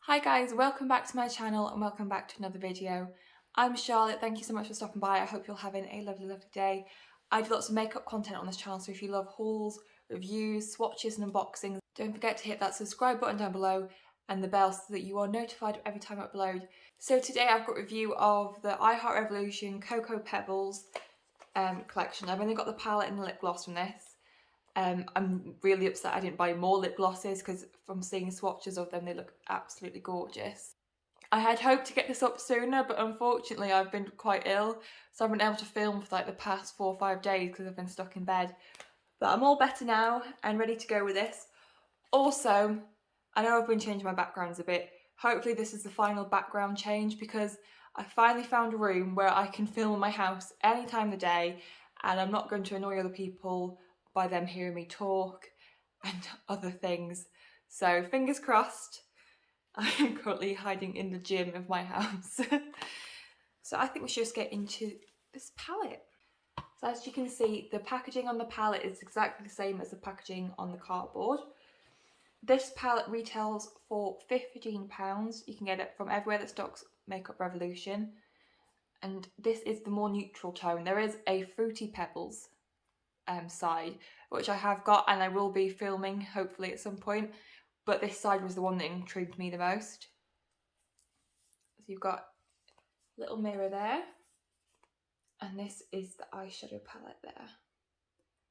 Hi guys, welcome back to my channel and welcome back to another video. I'm Charlotte, thank you so much for stopping by. I hope you're having a lovely day. I do lots of makeup content on this channel, so if you love hauls, reviews, swatches and unboxings, don't forget to hit that subscribe button down below and the bell so that you are notified every time I upload. So today I've got a review of the I Heart Revolution Cocoa Pebbles collection. I've only got the palette and the lip gloss from this. I'm really upset I didn't buy more lip glosses because from seeing swatches of them they look absolutely gorgeous. I had hoped to get this up sooner, but unfortunately I've been quite ill, so I haven't been able to film for like the past 4 or 5 days because I've been stuck in bed. But I'm all better now and ready to go with this. Also, I know I've been changing my backgrounds a bit. Hopefully this is the final background change because I finally found a room where I can film in my house any time of the day and I'm not going to annoy other people by them hearing me talk and other things. So fingers crossed. I am currently hiding in the gym of my house. So I think we should just get into this palette. So as you can see, the packaging on the palette is exactly the same as the packaging on the cardboard. This palette retails for £15. You can get it from everywhere that stocks Makeup Revolution. And this is the more neutral tone. There is a Fruity Pebbles side, which I have got and I will be filming hopefully at some point, but this side was the one that intrigued me the most. So you've got a little mirror there, and this is the eyeshadow palette there.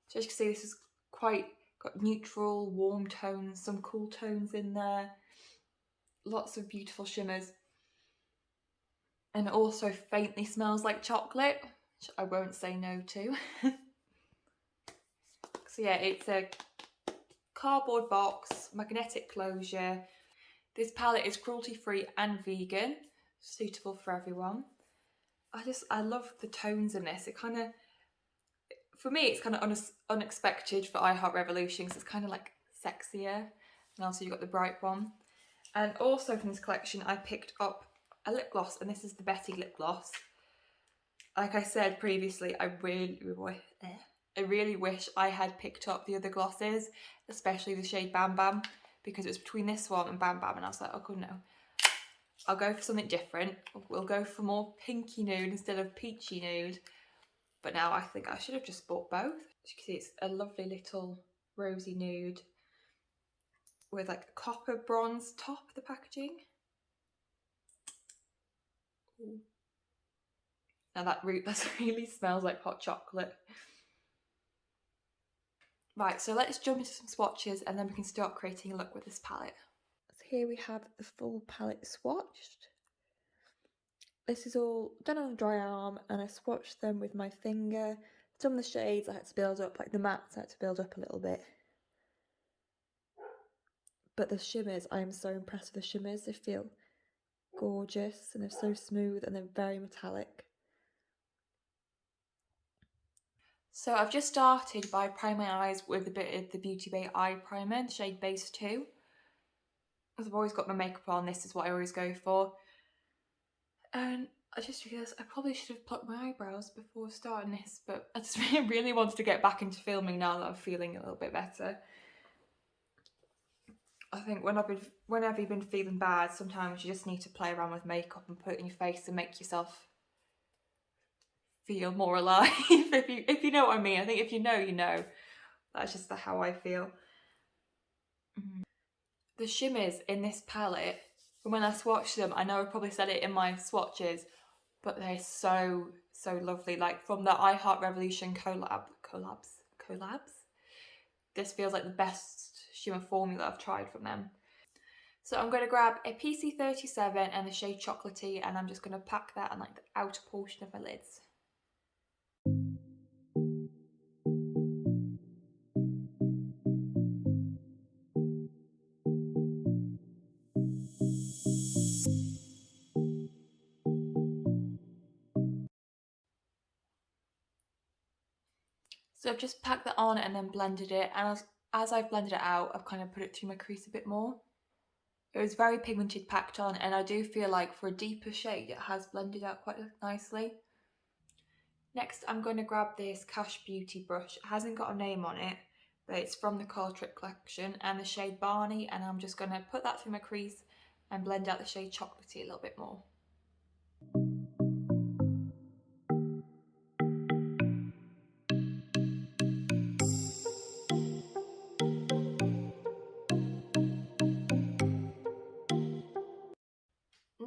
So as you can see, this is quite got neutral, warm tones, some cool tones in there, lots of beautiful shimmers, and it also faintly smells like chocolate, which I won't say no to. So yeah, it's a cardboard box, magnetic closure. This palette is cruelty-free and vegan, suitable for everyone. I love the tones in this. It kind of, for me, it's kind of unexpected for I Heart Revolution because it's kind of like sexier. And also you've got the bright one. And also from this collection, I picked up a lip gloss, and this is the Betty lip gloss. Like I said previously, I really wish I had picked up the other glosses, especially the shade Bam Bam, because it was between this one and Bam Bam, and I was like, oh god, no. I'll go for something different. We'll go for more pinky nude instead of peachy nude. But now I think I should have just bought both. As you can see, it's a lovely little rosy nude with like a copper bronze top of the packaging. Ooh. Now that really smells like hot chocolate. Right, so let's jump into some swatches and then we can start creating a look with this palette. So here we have the full palette swatched. This is all done on a dry arm and I swatched them with my finger. Some of the shades I had to build up, like the mattes I had to build up a little bit. But the shimmers, I am so impressed with the shimmers. They feel gorgeous and they're so smooth and they're very metallic. So I've just started by priming my eyes with a bit of the Beauty Bay Eye Primer, shade Base 2. As I've always got my makeup on, this is what I always go for. And I just realised I probably should have plucked my eyebrows before starting this, but I just really wanted to get back into filming now that I'm feeling a little bit better. I think whenever you've been feeling bad, sometimes you just need to play around with makeup and put it in your face and make yourself feel more alive. if you know what I mean. I think if you know, you know. That's just how I feel. The shimmers in this palette, from when I swatched them, I know I probably said it in my swatches, but they're so lovely. Like from the I Heart Revolution collabs. This feels like the best shimmer formula I've tried from them. So I'm going to grab a PC37 and the shade Chocolatey, and I'm just going to pack that on like the outer portion of my lids. So I've just packed that on and then blended it, and as I've blended it out, I've kind of put it through my crease a bit more. It was very pigmented packed on, and I do feel like for a deeper shade it has blended out quite nicely. Next I'm going to grab this Cash Beauty brush. It hasn't got a name on it, but it's from the Colour Trick collection and the shade Barney, and I'm just going to put that through my crease and blend out the shade Chocolatey a little bit more.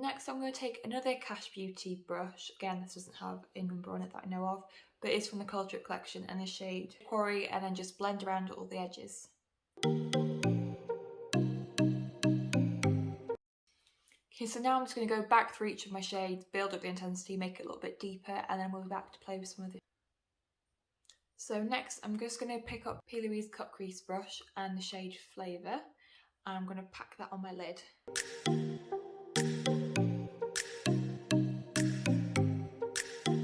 Next, I'm going to take another Cash Beauty brush. Again, this doesn't have a number on it that I know of, but it's from the Colour Trip collection, and the shade Quarry, and then just blend around all the edges. Okay, so now I'm just going to go back through each of my shades, build up the intensity, make it a little bit deeper, and then we'll be back to play with some of the... So next, I'm just going to pick up P. Louise Cut Crease brush and the shade Flavour, and I'm going to pack that on my lid.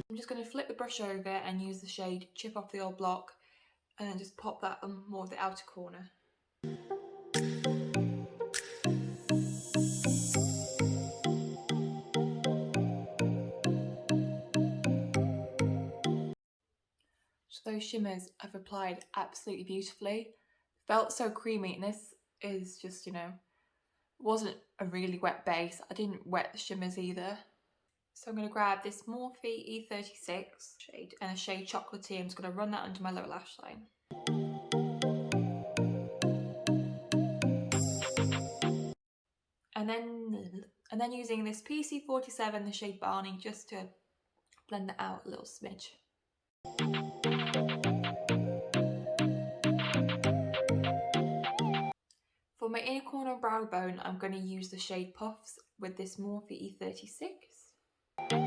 I'm just going to flip the brush over and use the shade Chip Off the Old Block, and then just pop that on more of the outer corner. So those shimmers have applied absolutely beautifully. Felt so creamy, and this is just, you know, wasn't a really wet base. I didn't wet the shimmers either. So I'm going to grab this Morphe E36 shade and a shade Chocolatey. I'm just going to run that under my lower lash line. And then using this PC47, the shade Barney, just to blend that out a little smidge. For my inner corner brow bone, I'm going to use the shade Puffs with this Morphe E36. There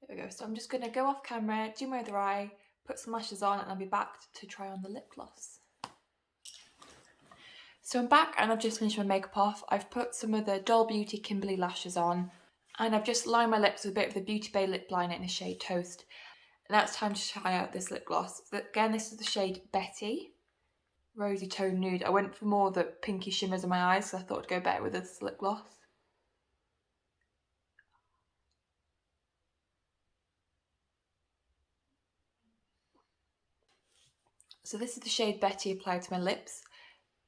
we go. So I'm just going to go off camera, do my other eye, put some lashes on, and I'll be back to try on the lip gloss. So I'm back and I've just finished my makeup off. I've put some of the Doll Beauty Kimberly lashes on, and I've just lined my lips with a bit of the Beauty Bay lip liner in the shade Toast. And now it's time to try out this lip gloss. Again, this is the shade Betty, Rosy Tone Nude. I went for more of the pinky shimmers in my eyes, so I thought it'd go better with this lip gloss. So this is the shade Betty applied to my lips.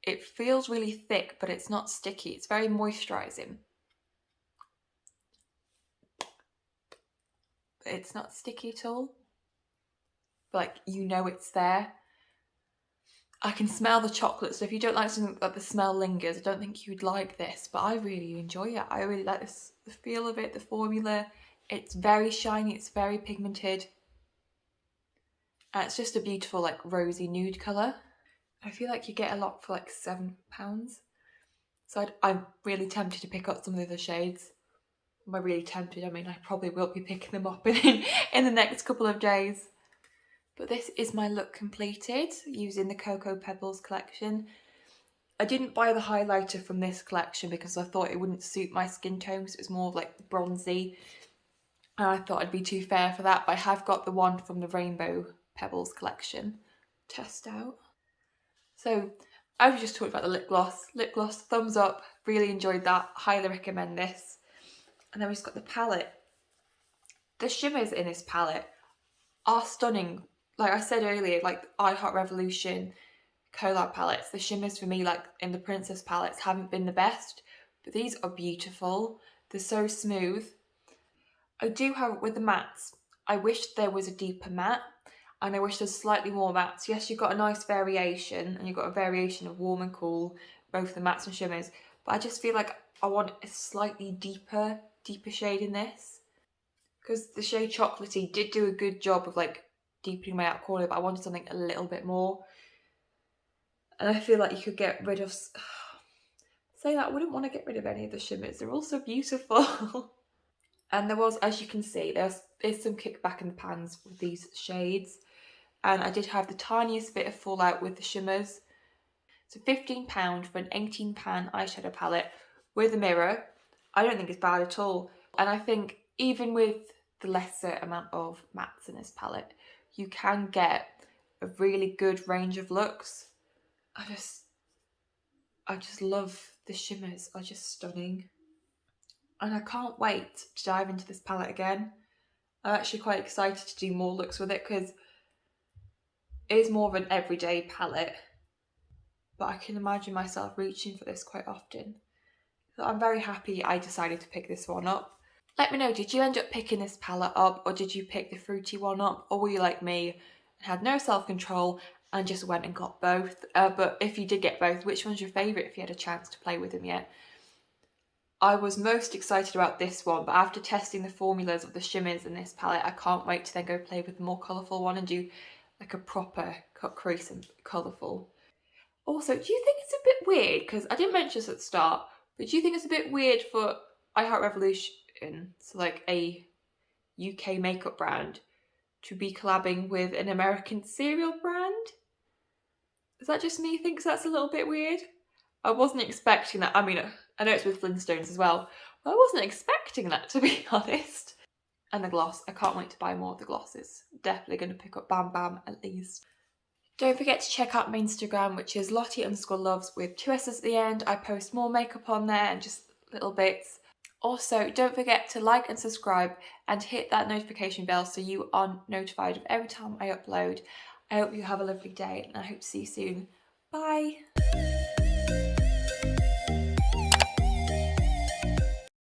It feels really thick, but it's not sticky. It's very moisturising. But it's not sticky at all. Like, you know it's there. I can smell the chocolate, so if you don't like something that the smell lingers, I don't think you'd like this, but I really enjoy it. I really like this, the feel of it, the formula. It's very shiny, it's very pigmented. And it's just a beautiful, like, rosy nude colour. I feel like you get a lot for like £7. So I'm really tempted to pick up some of the other shades. Am I really tempted? I mean, I probably will be picking them up in the next couple of days. But this is my look completed using the Cocoa Pebbles collection. I didn't buy the highlighter from this collection because I thought it wouldn't suit my skin tone, because it was more like bronzy. And I thought I'd be too fair for that, but I have got the one from the Rainbow Pebbles collection. Test out. So I was just talking about the lip gloss. Lip gloss, thumbs up, really enjoyed that, highly recommend this. And then we've just got the palette. The shimmers in this palette are stunning. Like I said earlier, like I Heart Revolution collab palettes, the shimmers for me, like in the Princess palettes, haven't been the best, but these are beautiful. They're so smooth. I do have, with the mattes, I wish there was a deeper matte, and I wish there's slightly more mattes. Yes, you've got a nice variation, and you've got a variation of warm and cool, both the mattes and shimmers, but I just feel like I want a slightly deeper shade in this. Because the shade Chocolatey did do a good job of like deepening my outer corner, but I wanted something a little bit more. And I feel like you could get rid of... Say that, I wouldn't want to get rid of any of the shimmers. They're all so beautiful. And there was, as you can see, there's some kickback in the pans with these shades. And I did have the tiniest bit of fallout with the shimmers. So £15 for an 18 pan eyeshadow palette with a mirror. I don't think it's bad at all. And I think even with the lesser amount of mattes in this palette, you can get a really good range of looks. I just love the shimmers, are just stunning. And I can't wait to dive into this palette again. I'm actually quite excited to do more looks with it, because It is more of an everyday palette, but I can imagine myself reaching for this quite often. So I'm very happy I decided to pick this one up. Let me know, did you end up picking this palette up, or did you pick the fruity one up, or were you like me and had no self-control and just went and got both? But if you did get both, which one's your favourite if you had a chance to play with them yet? I was most excited about this one, but after testing the formulas of the shimmers in this palette, I can't wait to then go play with the more colourful one and do like a proper cut crease and colourful. Also, do you think it's a bit weird, because I didn't mention this at the start, but do you think it's a bit weird for I Heart Revolution, so like a UK makeup brand, to be collabing with an American cereal brand? Is that just me thinks that's a little bit weird? I wasn't expecting that. I mean, I know it's with Flintstones as well, but I wasn't expecting that, to be honest. And the gloss, I can't wait to buy more of the glosses. Definitely going to pick up Bam Bam at least. Don't forget to check out my Instagram, which is Lottie_loves with 2 S's at the end. I post more makeup on there and just little bits. Also, don't forget to like and subscribe and hit that notification bell so you are notified of every time I upload. I hope you have a lovely day and I hope to see you soon. Bye!